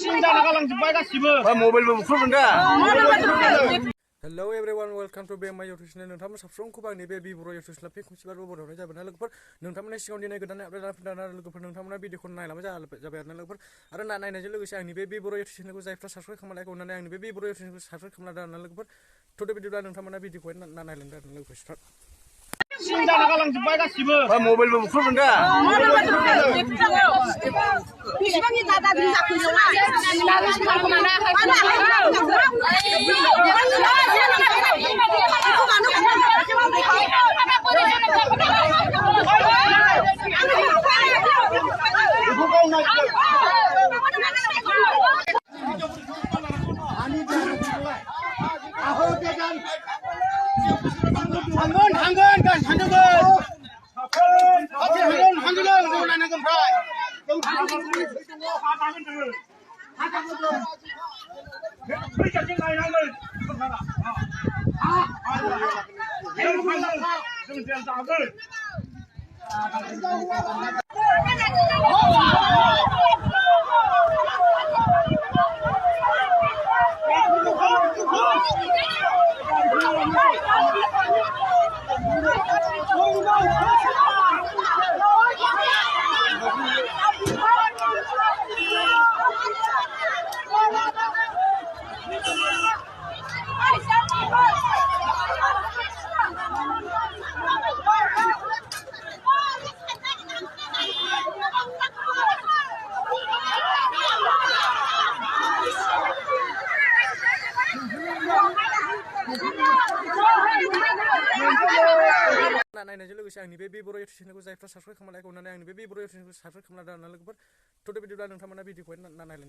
Hello everyone, welcome to my YouTube channel. नोंथांमोन साफ्रोमखौ आंनि बे बर' YouTube channel पे खनसेबार बरायनाय जाबाय ना लोगोफोर नोंथांमोननि सिगाङाव दिनै गोदान आपडेट फैदों लोगोफोर नोंथांमोना भिडिअखौ नायलांबाय जाबाय आरो लोगोफोर आरो नायनायजों लोगोसे आंनि बे बर' YouTube channelखौ जायफ्रा साबस्क्राइब खालामनायखौ अननानै आंनि बे बर' YouTube channelखौ साबस्क्राइब खालामना दोन लोगोफोर थ' बिदिब्ला नोंथांमोना भिडिअखौ नायलांदो आरो लोगोफोर स्टार्ट सिंदा गालांजोबबाय गासिबो मबाइलबो बुख्रुबदों दा बिसिबांनि दादा थांगोन गान थांजोबगोन थांजोबगोन जों नायनांगोन नायनायजों लोगोसे आंनि बे बर' YouTube channelखौ जायफ्रा साबस्क्राइब खालामनायखौ अननानै आंनि बे बर' YouTube channelखौ साबस्क्राइब खालामना दोन लोगोफोर थ' बिदिब्ला नोंथांमोना भिडिअखौ नायलांदो